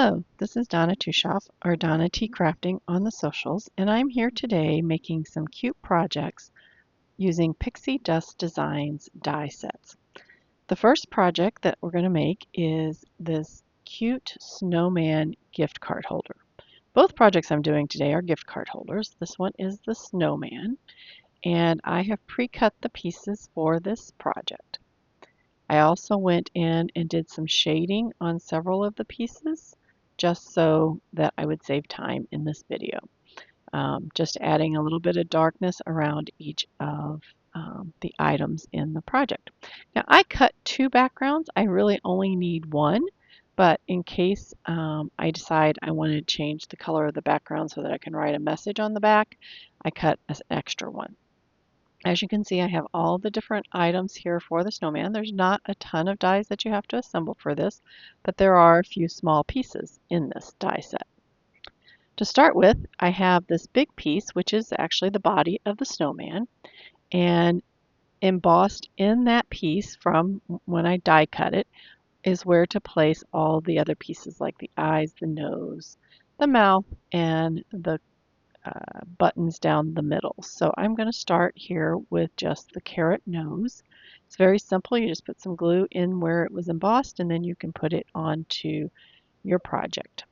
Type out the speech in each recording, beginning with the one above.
Hello, this is Donna Shop or Donna T Crafting on the socials, and I'm here today making some cute projects using Pixi Dust Designs die sets. The first project that we're going to make is this cute snowman gift card holder. Both projects I'm doing today are gift card holders. This one is the snowman, and I have pre-cut the pieces for this project. I also went in and did some shading on several of the pieces just so that I would save time in this video. Just adding a little bit of darkness around each of the items in the project. Now I cut two backgrounds. I really only need one, but in case I decide I want to change the color of the background so that I can write a message on the back, I cut an extra one. As you can see, I have all the different items here for the snowman. There's not a ton of dies that you have to assemble for this, but there are a few small pieces in this die set. To start with, I have this big piece, which is actually the body of the snowman, and embossed in that piece from when I die cut it is where to place all the other pieces like the eyes, the nose, the mouth, and the buttons down the middle. So I'm going to start here with just the carrot nose. It's very simple. You just put some glue in where it was embossed and then you can put it onto your project.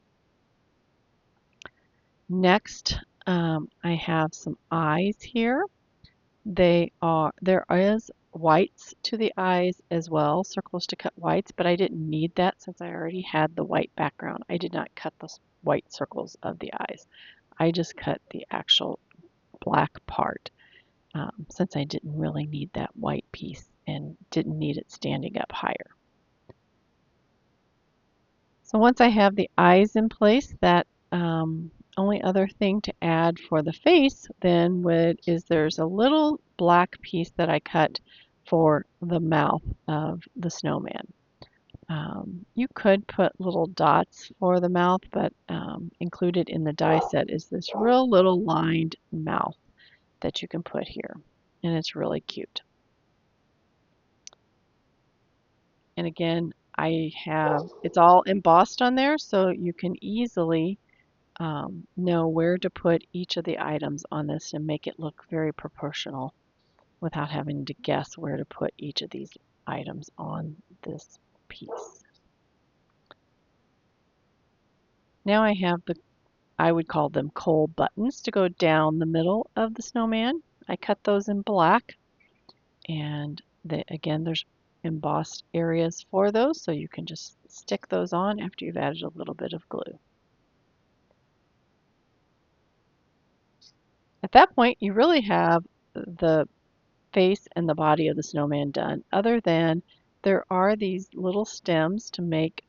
Next, I have some eyes here. There is whites to the eyes as well, circles to cut whites, but I didn't need that since I already had the white background. I did not cut the white circles of the eyes. I just cut the actual black part since I didn't really need that white piece and didn't need it standing up higher. So once I have the eyes in place, that only other thing to add for the face then is there's a little black piece that I cut for the mouth of the snowman. You could put little dots for the mouth, but included in the die set is this real little lined mouth that you can put here, and it's really cute. And again, it's all embossed on there, so you can easily know where to put each of the items on this and make it look very proportional without having to guess where to put each of these items on this piece. Now I have I would call them coal buttons to go down the middle of the snowman. I cut those in black, and again, there's embossed areas for those, so you can just stick those on after you've added a little bit of glue. At that point, you really have the face and the body of the snowman done, other than there are these little stems to make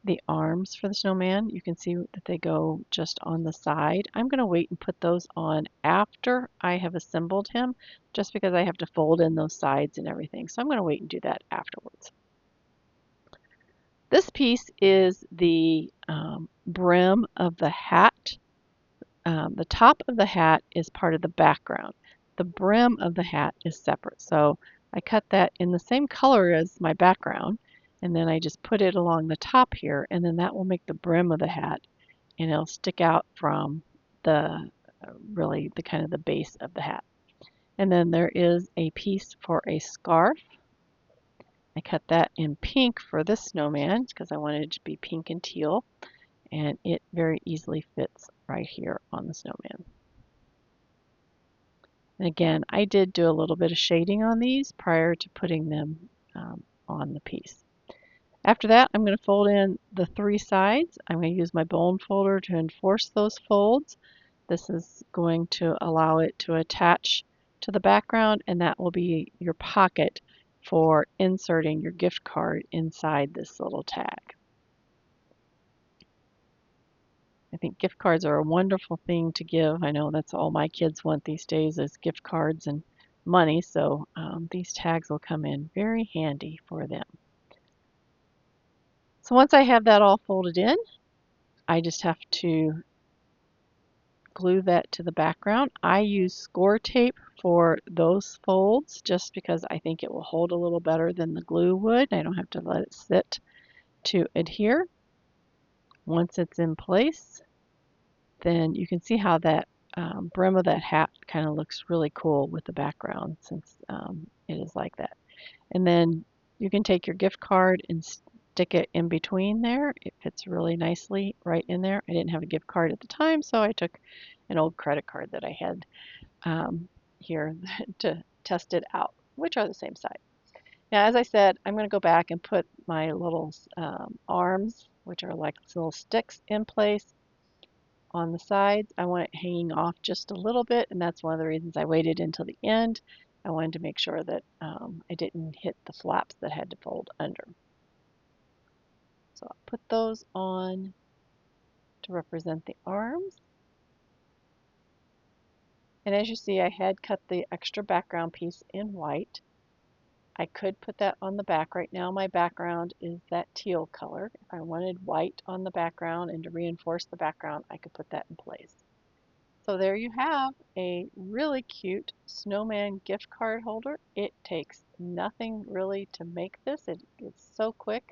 the arms for the snowman. You can see that they go just on the side. I'm going to wait and put those on after I have assembled him, just because I have to fold in those sides and everything. So I'm going to wait and do that afterwards. This piece is the brim of the hat. The top of the hat is part of the background. The brim of the hat is separate. So I cut that in the same color as my background, and then I just put it along the top here, and then that will make the brim of the hat, and it'll stick out from the really the kind of the base of the hat. And then there is a piece for a scarf. I cut that in pink for this snowman because I wanted it to be pink and teal, and it very easily fits right here on the snowman. And again, I did do a little bit of shading on these prior to putting them on the piece. After that, I'm going to fold in the three sides. I'm going to use my bone folder to enforce those folds. This is going to allow it to attach to the background, and that will be your pocket for inserting your gift card inside this little tag. I think gift cards are a wonderful thing to give. I know that's all my kids want these days is gift cards and money, so these tags will come in very handy for them. So once I have that all folded in, I just have to glue that to the background. I use score tape for those folds just because I think it will hold a little better than the glue would. I don't have to let it sit to adhere. Once it's in place, then you can see how that brim of that hat kind of looks really cool with the background since it is like that. And then you can take your gift card and stick it in between there. It fits really nicely right in there. I didn't have a gift card at the time, so I took an old credit card that I had here to test it out, which are the same size. Now, as I said, I'm going to go back and put my little arms, which are like little sticks, in place on the sides. I want it hanging off just a little bit, and that's one of the reasons I waited until the end. I wanted to make sure that I didn't hit the flaps that had to fold under. So I'll put those on to represent the arms. And as you see, I had cut the extra background piece in white. I could put that on the back. Right now my background is that teal color. If I wanted white on the background and to reinforce the background, I could put that in place. So there you have a really cute snowman gift card holder. It takes nothing really to make this. It's so quick.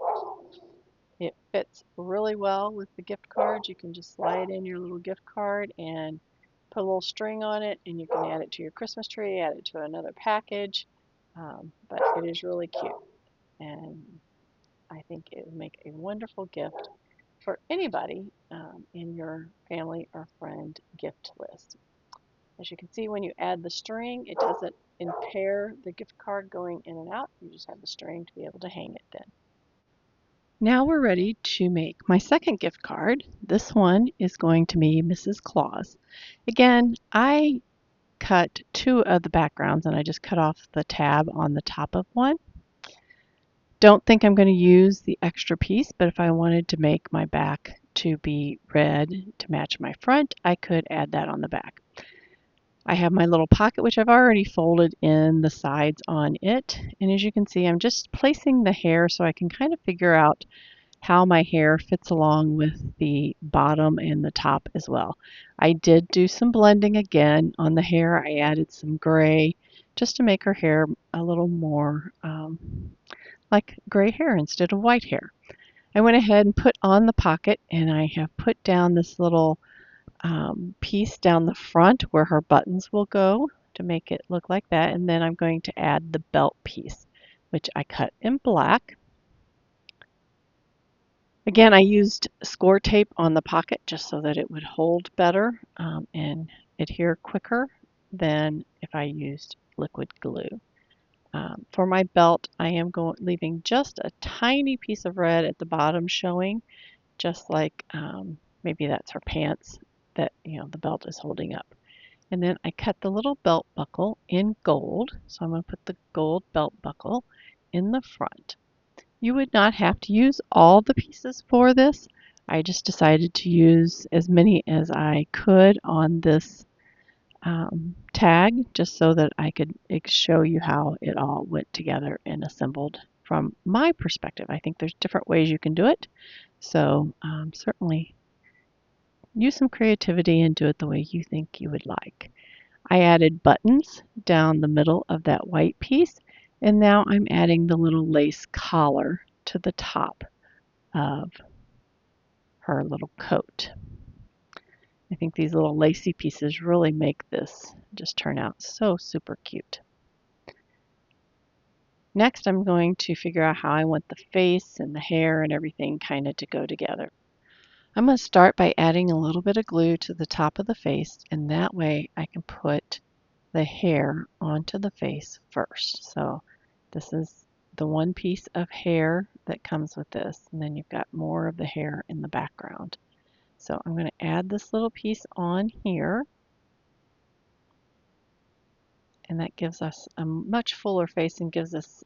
It fits really well with the gift cards. You can just slide in your little gift card and put a little string on it, and you can add it to your Christmas tree, add it to another package. But it is really cute, and I think it would make a wonderful gift for anybody in your family or friend gift list. As you can see, when you add the string, it doesn't impair the gift card going in and out. You just have the string to be able to hang it then. Now we're ready to make my second gift card. This one is going to be Mrs. Claus. Again, I cut two of the backgrounds and I just cut off the tab on the top of one. Don't think I'm going to use the extra piece, but if I wanted to make my back to be red to match my front, I could add that on the back. I have my little pocket, which I've already folded in the sides on it. And as you can see, I'm just placing the hair so I can kind of figure out how my hair fits along with the bottom and the top as well. I did do some blending again on the hair. I added some gray just to make her hair a little more like gray hair instead of white hair. I went ahead and put on the pocket, and I have put down this little piece down the front where her buttons will go to make it look like that. And then I'm going to add the belt piece, which I cut in black. Again, I used score tape on the pocket just so that it would hold better and adhere quicker than if I used liquid glue. For my belt, I am leaving just a tiny piece of red at the bottom showing, just like maybe that's her pants that the belt is holding up. And then I cut the little belt buckle in gold, so I'm going to put the gold belt buckle in the front. You would not have to use all the pieces for this. I just decided to use as many as I could on this tag just so that I could show you how it all went together and assembled from my perspective. I think there's different ways you can do it, so certainly use some creativity and do it the way you think you would like. I added buttons down the middle of that white piece, and now I'm adding the little lace collar to the top of her little coat. I think these little lacy pieces really make this just turn out so super cute. Next, I'm going to figure out how I want the face and the hair and everything kind of to go together. I'm going to start by adding a little bit of glue to the top of the face, and that way I can put the hair onto the face first. So this is the one piece of hair that comes with this, and then you've got more of the hair in the background. So I'm going to add this little piece on here, and that gives us a much fuller face and gives us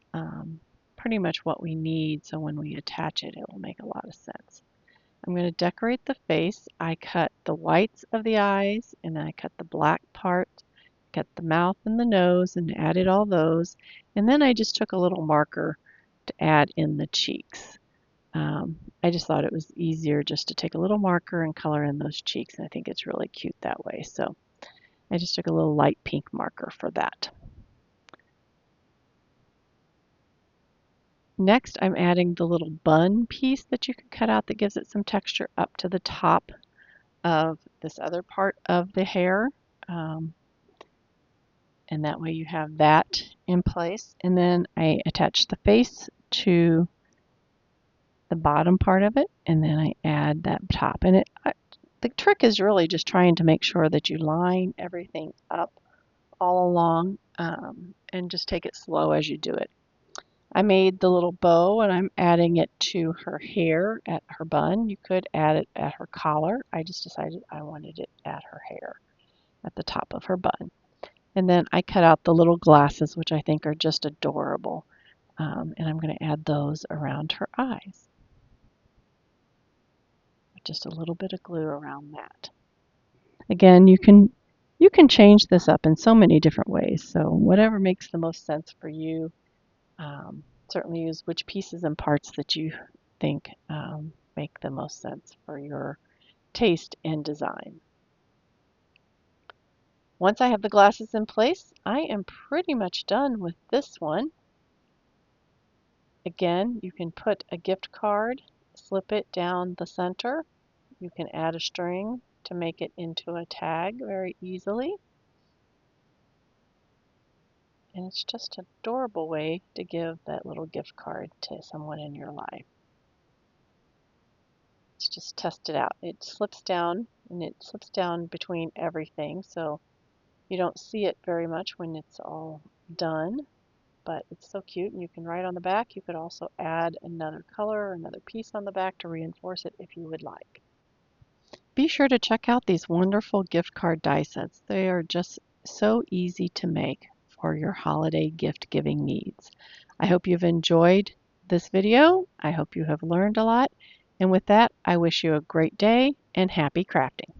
pretty much what we need, so when we attach it, it will make a lot of sense. I'm going to decorate the face. I cut the whites of the eyes, and then I cut the black part, cut the mouth and the nose, and added all those. And then I just took a little marker to add in the cheeks. I just thought it was easier just to take a little marker and color in those cheeks, and I think it's really cute that way. So I just took a little light pink marker for that. Next, I'm adding the little bun piece that you can cut out that gives it some texture up to the top of this other part of the hair. Um, and that way you have that in place. And then I attach the face to the bottom part of it, and then I add that top. And the trick is really just trying to make sure that you line everything up all along, and just take it slow as you do it. I made the little bow and I'm adding it to her hair at her bun. You could add it at her collar. I just decided I wanted it at her hair, at the top of her bun. And then I cut out the little glasses, which I think are just adorable. And I'm going to add those around her eyes. Just a little bit of glue around that. Again, you can change this up in so many different ways. So whatever makes the most sense for you. Certainly use which pieces and parts that you think make the most sense for your taste and design. Once I have the glasses in place, I am pretty much done with this one. Again, you can put a gift card, slip it down the center. You can add a string to make it into a tag very easily. And it's just an adorable way to give that little gift card to someone in your life. Let's just test it out. It slips down, and it slips down between everything, so you don't see it very much when it's all done, but it's so cute. And you can write on the back. You could also add another color or another piece on the back to reinforce it if you would like. Be sure to check out these wonderful gift card die sets. They are just so easy to make for your holiday gift giving needs. I hope you've enjoyed this video. I hope you have learned a lot. And with that, I wish you a great day and happy crafting.